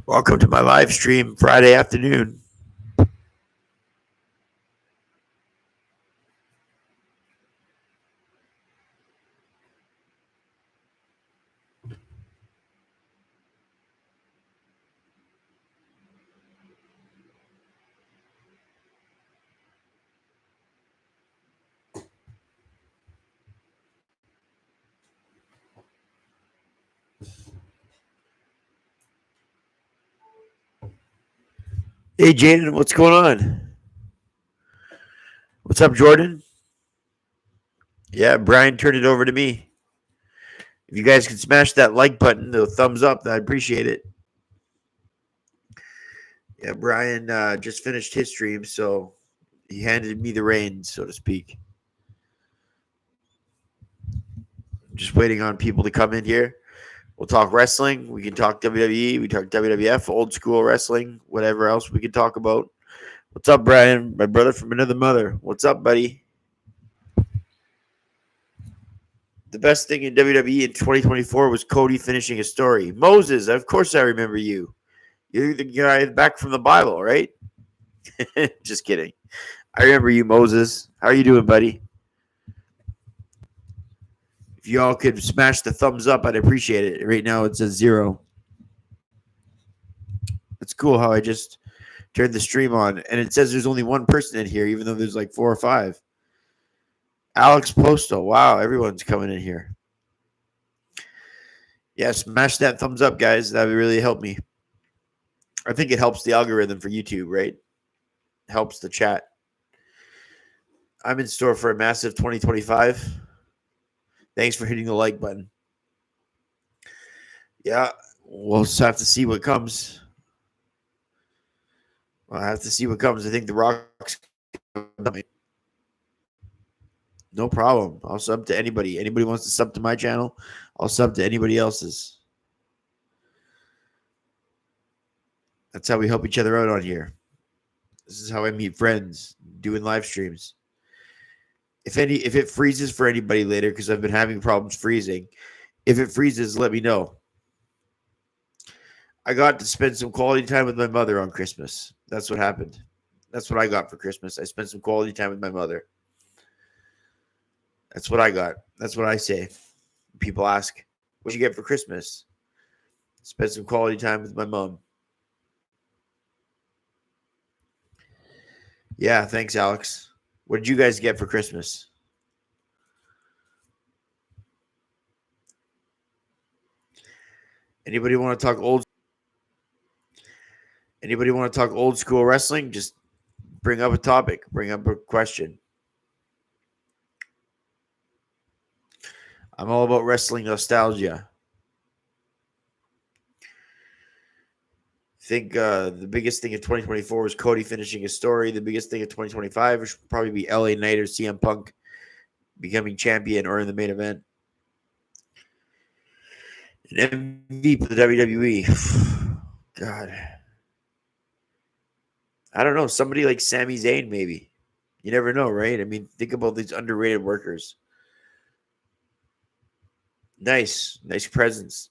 Welcome to my live stream Friday afternoon. Hey, Jaden, what's going on? What's up, Jordan? Yeah, Brian turned it over to me. If you guys could smash that like button, the thumbs up, I'd appreciate it. Yeah, Brian just finished his stream, so he handed me the reins, so to speak. Just waiting on people to come in here. We'll talk wrestling. We can talk WWE. We talk WWF, old school wrestling, whatever else we can talk about. What's up, Brian? My brother from another mother. What's up, buddy? The best thing in WWE in 2024 was Cody finishing his story. Moses, of course I remember you. You're the guy back from the Bible, right? Just kidding. I remember you, Moses. How are you doing, buddy? If you all could smash the thumbs up, I'd appreciate it. Right now it says 0. It's cool how I just turned the stream on, and it says there's only one person in here, even though there's like 4 or 5. Alex Postal. Wow, everyone's coming in here. Yeah, smash that thumbs up, guys. That would really help me. I think it helps the algorithm for YouTube, right? Helps the chat. I'm in store for a massive 2025. Thanks for hitting the like button. Yeah, we'll just have to see what comes. I'll have to see what comes. I think The Rock's coming. No problem. I'll sub to anybody. Anybody wants to sub to my channel, I'll sub to anybody else's. That's how we help each other out on here. This is how I meet friends, doing live streams. If it freezes for anybody later, because I've been having problems freezing, if it freezes, let me know. I got to spend some quality time with my mother on Christmas. That's what happened. That's what I got for Christmas. I spent some quality time with my mother. That's what I got. That's what I say. People ask, what'd you get for Christmas? Spent some quality time with my mom. Yeah, thanks, Alex. What did you guys get for Christmas? Anybody want to talk old? Anybody want to talk old school wrestling? Just bring up a topic. Bring up a question. I'm all about wrestling nostalgia. I think the biggest thing in 2024 was Cody finishing his story. The biggest thing in 2025 should probably be LA Knight or CM Punk becoming champion or in the main event. An MVP for the WWE. God. I don't know. Somebody like Sami Zayn, maybe. You never know, right? I mean, think about these underrated workers. Nice presence.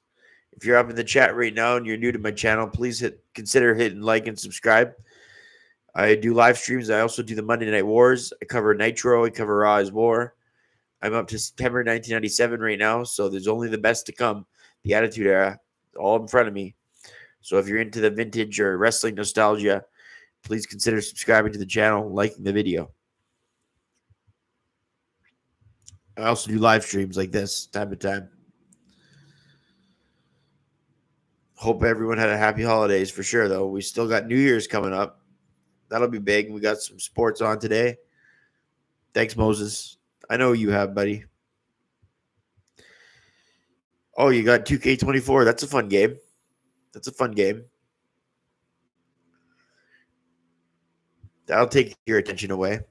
If you're up in the chat right now and you're new to my channel, please consider hitting like and subscribe. I do live streams. I also do the Monday Night Wars. I cover Nitro. I cover Raw as War. I'm up to September 1997 right now, so there's only the best to come. The Attitude Era, all in front of me. So if you're into the vintage or wrestling nostalgia, please consider subscribing to the channel, liking the video. I also do live streams like this time to time. Hope everyone had a happy holidays for sure, though. We still got New Year's coming up. That'll be big. We got some sports on today. Thanks, Moses. I know you have, buddy. Oh, you got 2K24. That's a fun game. That's a fun game. That'll take your attention away.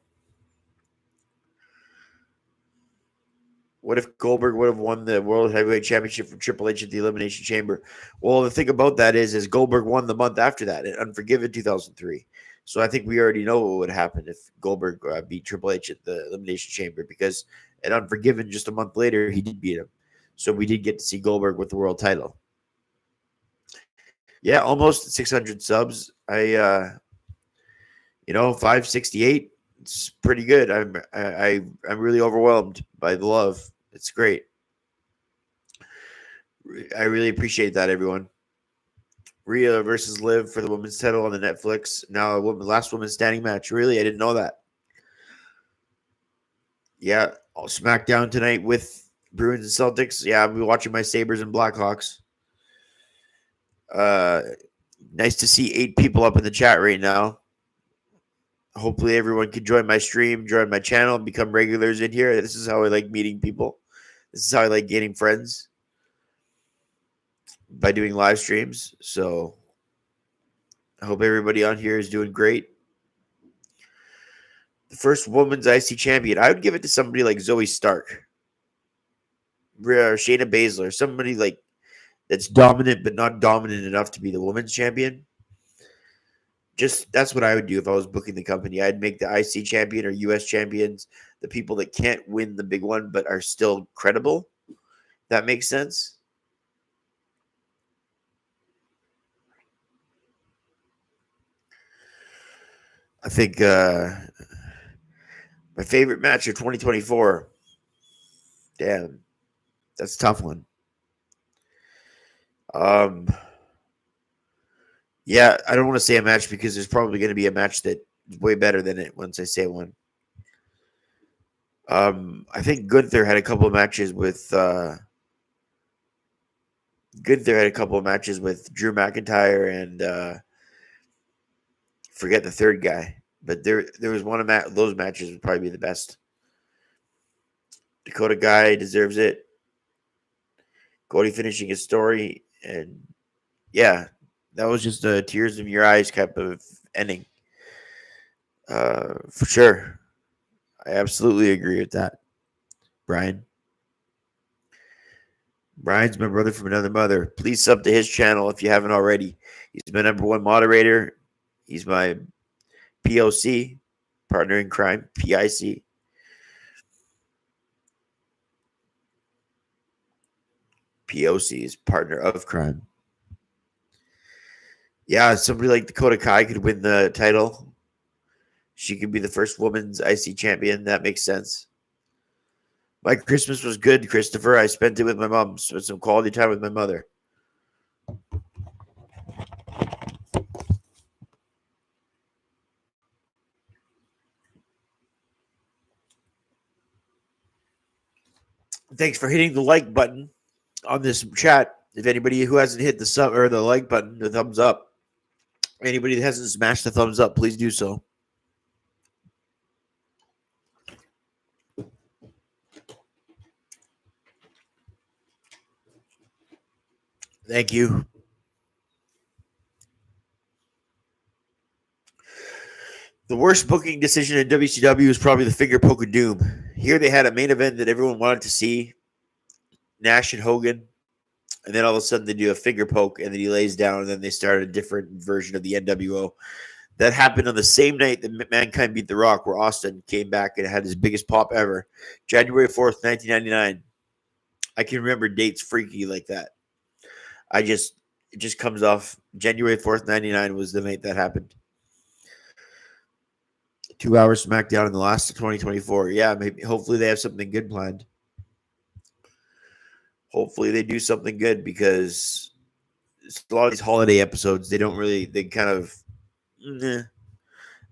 What if Goldberg would have won the World Heavyweight Championship from Triple H at the Elimination Chamber? Well, the thing about that is Goldberg won the month after that at Unforgiven 2003. So I think we already know what would happen if Goldberg beat Triple H at the Elimination Chamber, because at Unforgiven just a month later, he did beat him. So we did get to see Goldberg with the world title. Yeah, almost 600 subs. 568. It's pretty good. I'm really overwhelmed by the love. It's great. I really appreciate that, everyone. Rhea versus Liv for the women's title on the Netflix. Now, last woman standing match. Really, I didn't know that. Yeah, SmackDown tonight with Bruins and Celtics. Yeah, I'll be watching my Sabres and Blackhawks. Nice to see 8 people up in the chat right now. Hopefully everyone can join my stream, join my channel, and become regulars in here. This is how I like meeting people. This is how I like gaining friends, by doing live streams. So I hope everybody on here is doing great. The first women's IC champion, I would give it to somebody like Zoe Stark, or Shayna Baszler, somebody like that's dominant but not dominant enough to be the women's champion. Just that's what I would do if I was booking the company. I'd make the IC champion or US champions the people that can't win the big one but are still credible. That makes sense. I think my favorite match of 2024. Damn, that's a tough one. Yeah, I don't want to say a match because there's probably going to be a match that's way better than it once I say one. I think Gunther had a couple of matches with Drew McIntyre and forget the third guy, but there was one of those matches would probably be the best. Dakota Guy deserves it. Cody finishing his story, and yeah, that was just a tears in your eyes type of ending. For sure. I absolutely agree with that. Brian. Brian's my brother from another mother. Please sub to his channel if you haven't already. He's my #1 moderator. He's my POC, partner in crime, PIC. POC is partner of crime. Yeah, somebody like Dakota Kai could win the title. She could be the first women's IC champion. That makes sense. My Christmas was good, Christopher. I spent it with my mom. Spent some quality time with my mother. Thanks for hitting the like button on this chat. If anybody who hasn't hit the sub or the like button, the thumbs up. Anybody that hasn't smashed the thumbs up, please do so. Thank you. The worst booking decision in WCW was probably the finger poke of doom. Here they had a main event that everyone wanted to see, Nash and Hogan, and then all of a sudden they do a finger poke and then he lays down and then they start a different version of the NWO. That happened on the same night that Mankind beat The Rock, where Austin came back and had his biggest pop ever, January 4th, 1999. I can remember dates freaky like that. It just comes off. January 4th, 99 was the night that happened. 2 hours SmackDown in the last of 2024. Yeah, maybe. Hopefully they have something good planned. Hopefully they do something good because a lot of these holiday episodes, they kind of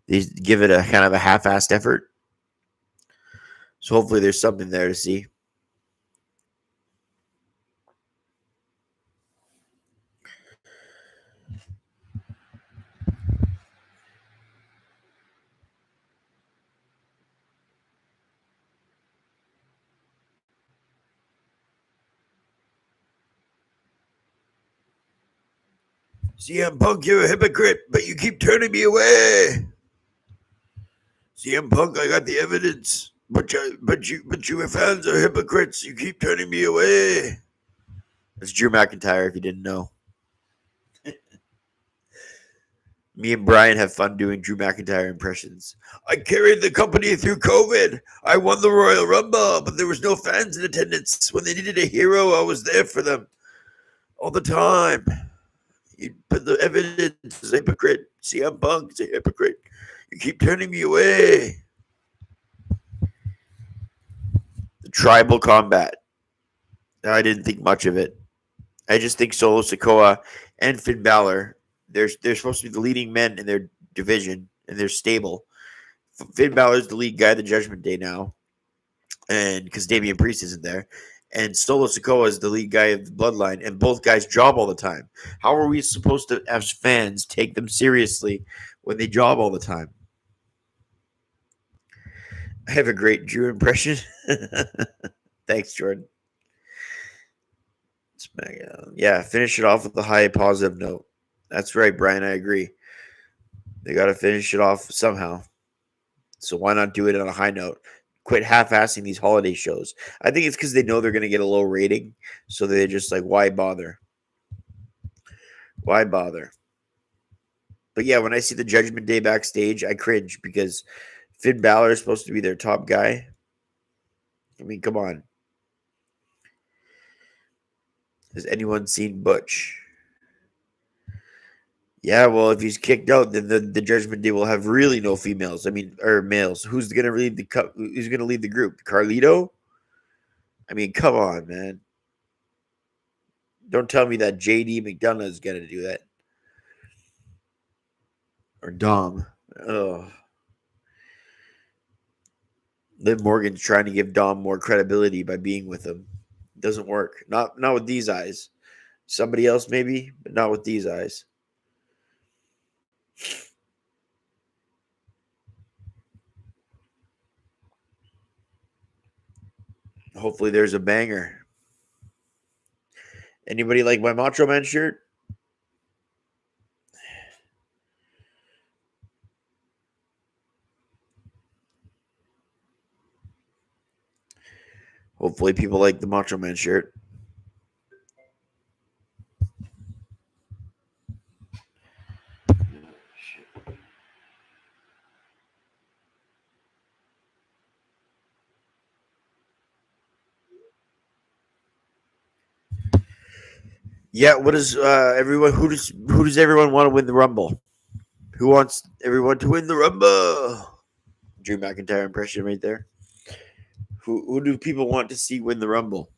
they give it a kind of a half-assed effort. So hopefully there's something there to see. CM Punk, you're a hypocrite, but you keep turning me away. CM Punk, I got the evidence, but you fans are hypocrites. You keep turning me away. That's Drew McIntyre, if you didn't know. Me and Brian have fun doing Drew McIntyre impressions. I carried the company through COVID. I won the Royal Rumble, but there was no fans in attendance. When they needed a hero, I was there for them all the time. You put the evidence as a hypocrite. CM Punk is a hypocrite. You keep turning me away. The tribal combat. I didn't think much of it. I just think Solo Sikoa and Finn Balor, they're supposed to be the leading men in their division, and they're stable. Finn Balor's the lead guy of the Judgment Day now, and because Damian Priest isn't there, and Solo Sikoa is the lead guy of the Bloodline, and both guys job all the time. How are we supposed to, as fans, take them seriously when they job all the time? I have a great Drew impression. Thanks, Jordan. SmackDown. Yeah, finish it off with a high positive note. That's right, Brian. I agree. They got to finish it off somehow. So why not do it on a high note? Quit half-assing these holiday shows. I think it's because they know they're going to get a low rating, so they're just like, why bother? Why bother? But yeah, when I see the Judgment Day backstage, I cringe because Finn Balor is supposed to be their top guy. I mean, come on. Has anyone seen Butch? Yeah, well, if he's kicked out, then the Judgment Day will have really no females. I mean, or males. Who's gonna lead the Who's gonna lead the group? Carlito? I mean, come on, man. Don't tell me that JD McDonough is gonna do that, or Dom. Oh, Liv Morgan's trying to give Dom more credibility by being with him. Doesn't work. Not with these eyes. Somebody else maybe, but not with these eyes. Hopefully, there's a banger. Anybody like my Macho Man shirt? Hopefully, people like the Macho Man shirt. Yeah, what is everyone? Who does everyone want to win the Rumble? Who wants everyone to win the Rumble? Drew McIntyre impression right there. Who do people want to see win the Rumble?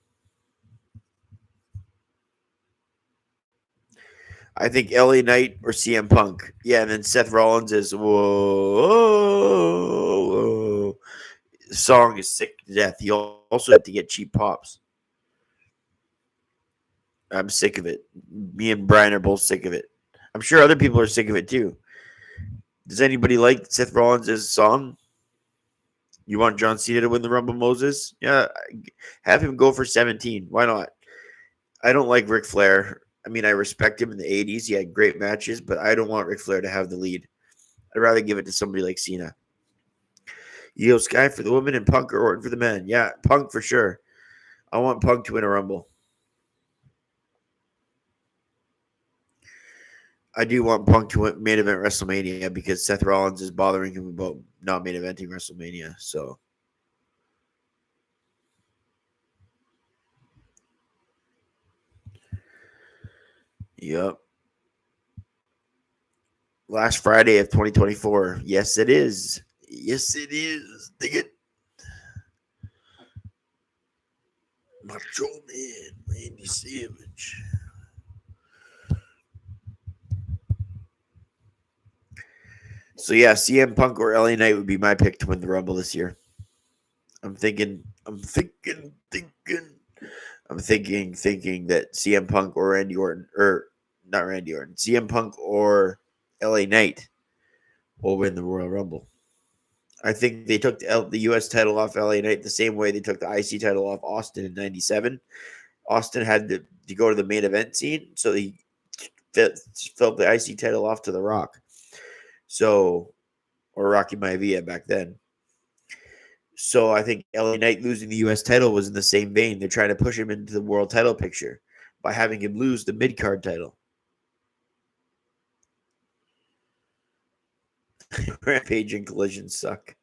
I think LA Knight or CM Punk. Yeah, and then Seth Rollins is whoa. The song is sick to death. He also had to get cheap pops. I'm sick of it. Me and Brian are both sick of it. I'm sure other people are sick of it too. Does anybody like Seth Rollins' song? You want John Cena to win the Rumble, Moses? Yeah, have him go for 17. Why not? I don't like Ric Flair. I mean, I respect him in the 80s. He had great matches, but I don't want Ric Flair to have the lead. I'd rather give it to somebody like Cena. Io Sky for the women and Punk or Orton for the men. Yeah, Punk for sure. I want Punk to win a Rumble. I do want Punk to win main event WrestleMania because Seth Rollins is bothering him about not main eventing WrestleMania. So, yep. Last Friday of 2024. Yes, it is. Yes, it is. Dig it. Macho Man, Randy Savage. So yeah, CM Punk or LA Knight would be my pick to win the Rumble this year. I'm thinking that CM Punk or Randy Orton, or not Randy Orton, CM Punk or LA Knight will win the Royal Rumble. I think they took the U.S. title off LA Knight the same way they took the IC title off Austin in '97. Austin had to go to the main event scene, so he felt the IC title off to The Rock. So, or Rocky Maivia back then. So I think LA Knight losing the U.S. title was in the same vein. They're trying to push him into the world title picture by having him lose the mid card title. Rampage and Collision suck.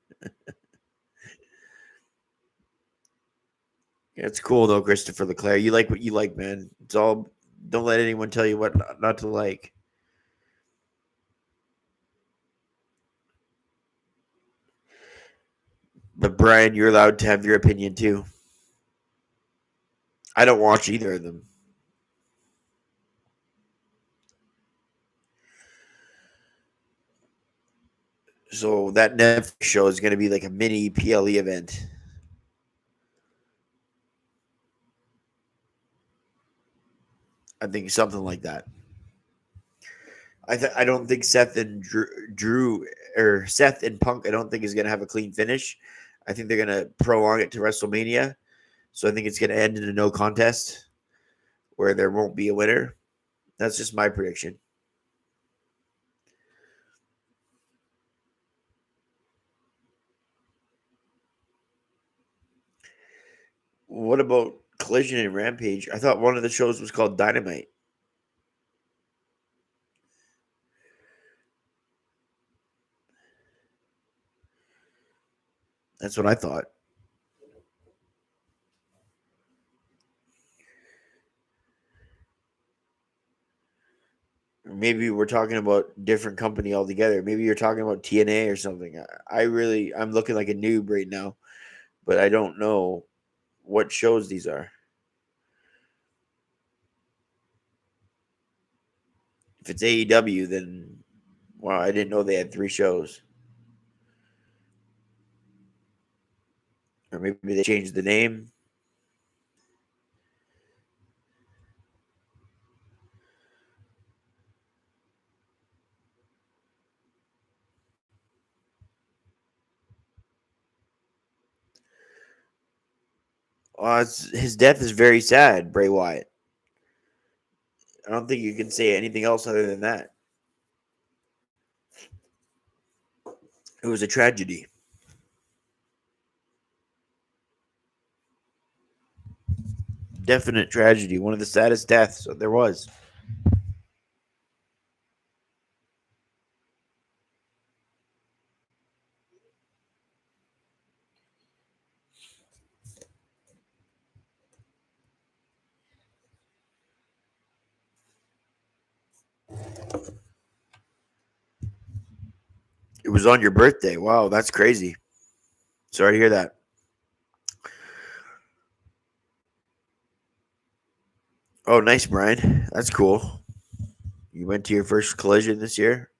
It's cool though, Christopher Leclerc. You like what you like, man. It's all Don't let anyone tell you what not to like. But Brian, you're allowed to have your opinion too. I don't watch either of them. So that Netflix show is going to be like a mini PLE event. I think something like that. I don't think Drew or Seth and Punk. I don't think is going to have a clean finish. I think they're going to prolong it to WrestleMania. So I think it's going to end in a no contest where there won't be a winner. That's just my prediction. What about Collision and Rampage? I thought one of the shows was called Dynamite. That's what I thought. Maybe we're talking about different company altogether. Maybe you're talking about TNA or something. I'm looking like a noob right now, but I don't know what shows these are. If it's AEW, then wow, I didn't know they had 3 shows. Or maybe they changed the name. His death is very sad, Bray Wyatt. I don't think you can say anything else other than that. It was a tragedy. Definite tragedy. One of the saddest deaths there was. It was on your birthday. Wow, that's crazy. Sorry to hear that. Oh, nice, Brian. That's cool. You went to your first collision this year.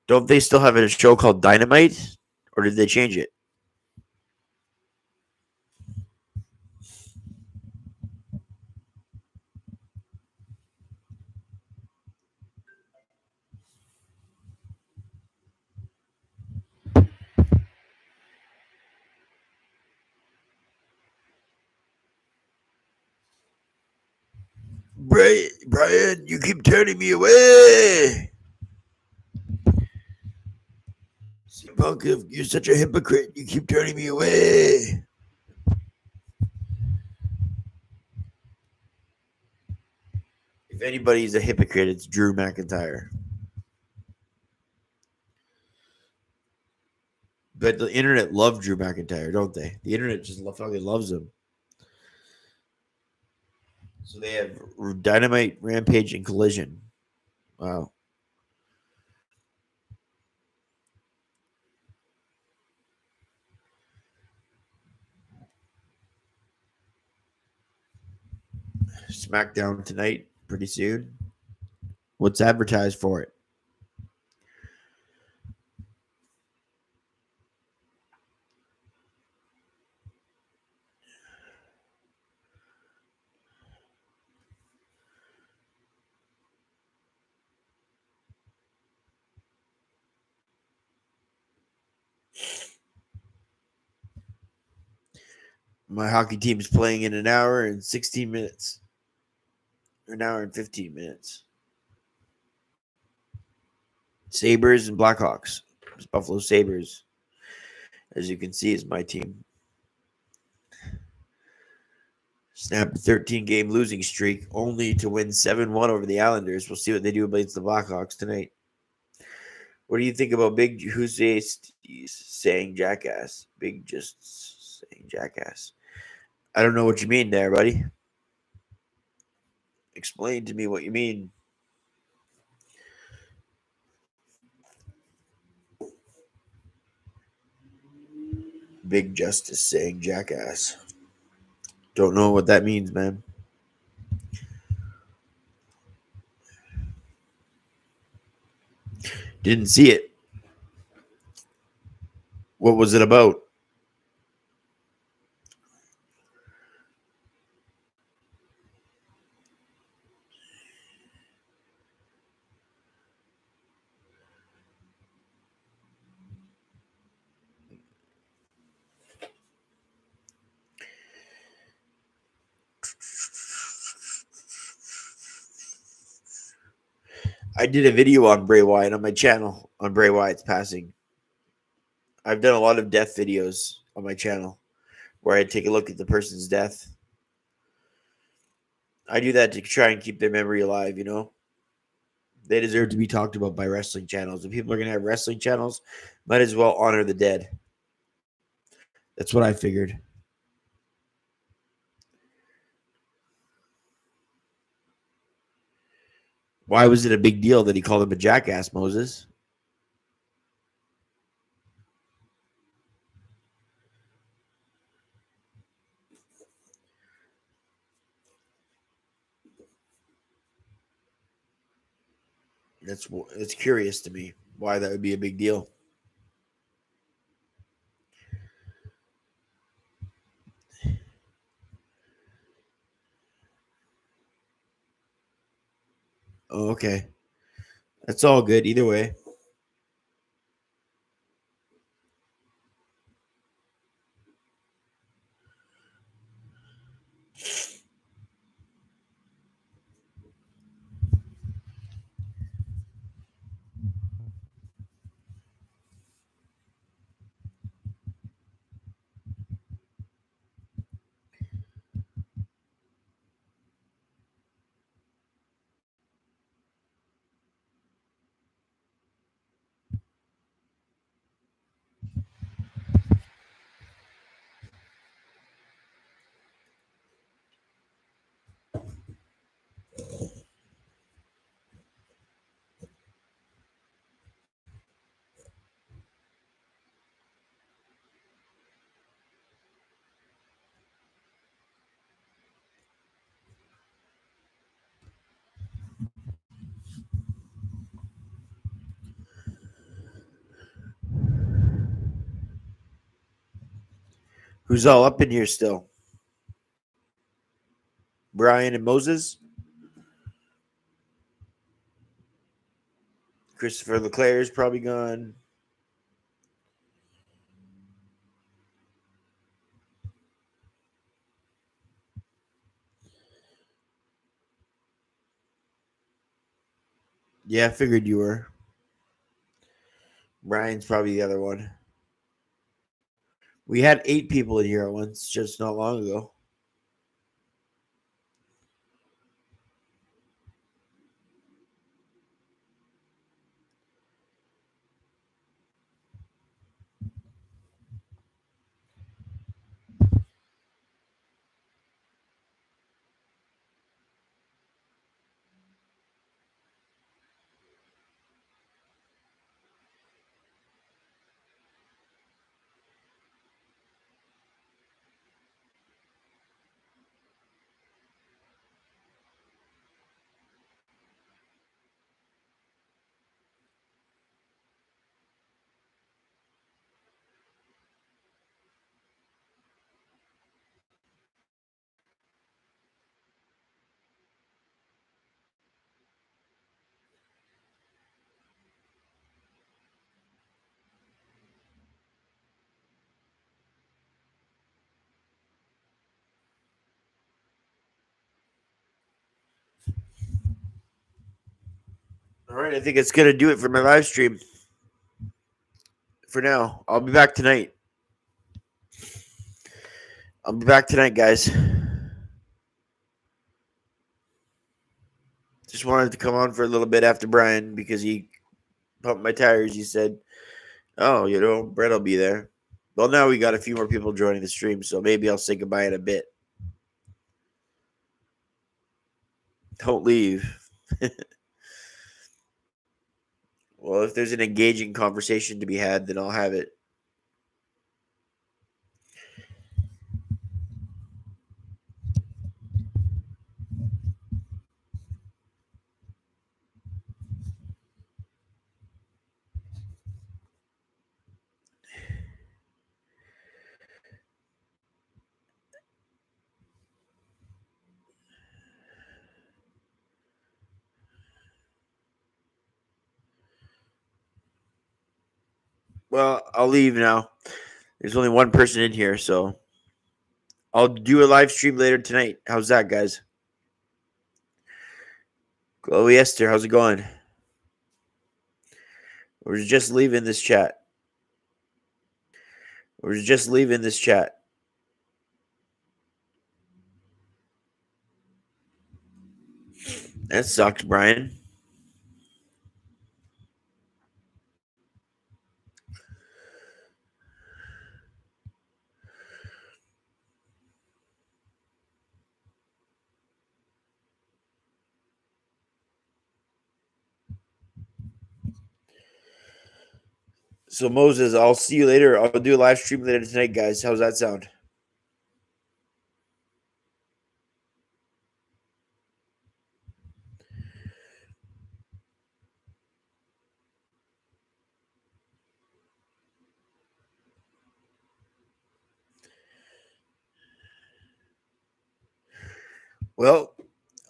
Don't they still have a show called Dynamite, or did they change it? Brian, you keep turning me away. Punk, you're such a hypocrite. You keep turning me away. If anybody's a hypocrite, it's Drew McIntyre. But the internet love Drew McIntyre, don't they? The internet just fucking loves him. So they have Dynamite, Rampage, and Collision. Wow. SmackDown tonight, pretty soon. What's advertised for it? My hockey team's playing in an hour and 16 minutes. An hour and 15 minutes. Sabres and Blackhawks. It's Buffalo Sabres. As you can see, is my team. Snap a 13-game losing streak only to win 7-1 over the Islanders. We'll see what they do against the Blackhawks tonight. What do you think about Big Jose saying jackass? Big just saying jackass. I don't know what you mean there, buddy. Explain to me what you mean. Big Justice saying jackass. Don't know what that means, man. Didn't see it. What was it about? I did a video on Bray Wyatt on my channel on Bray Wyatt's passing. I've done a lot of death videos on my channel where I take a look at the person's death. I do that to try and keep their memory alive, you know? They deserve to be talked about by wrestling channels. If people are going to have wrestling channels, might as well honor the dead. That's what I figured. Why was it a big deal that he called him a jackass, Moses? That's curious to me why that would be a big deal. Oh, okay. That's all good either way. Who's all up in here still? Brian and Moses? Christopher LeClaire is probably gone. Yeah, I figured you were. Brian's probably the other one. We had 8 people in here at once just not long ago. All right, I think it's going to do it for my live stream for now. I'll be back tonight. Guys. Just wanted to come on for a little bit after Brian because he pumped my tires. He said, "Oh, you know, Brett will be there." Well, now we got a few more people joining the stream, so maybe I'll say goodbye in a bit. Don't leave. Well, if there's an engaging conversation to be had, then I'll have it. Well, I'll leave now. There's only one person in here, so I'll do a live stream later tonight. How's that, guys? Chloe Esther, how's it going? We're just leaving this chat. We're just leaving this chat. That sucked, Brian. So Moses, I'll see you later. I'll do a live stream later tonight, guys. How's that sound? Well,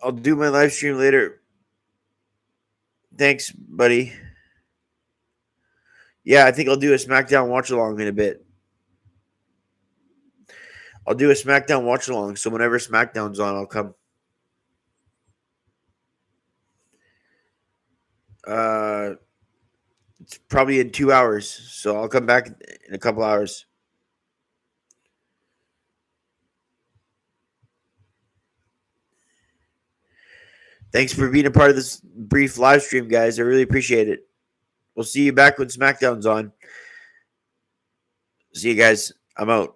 I'll do my live stream later. Thanks, buddy. Yeah, I think I'll do a SmackDown watch along in a bit. I'll do a SmackDown watch along. So whenever SmackDown's on, I'll come. It's probably in 2 hours. So I'll come back in a couple hours. Thanks for being a part of this brief live stream, guys. I really appreciate it. We'll see you back when SmackDown's on. See you guys. I'm out.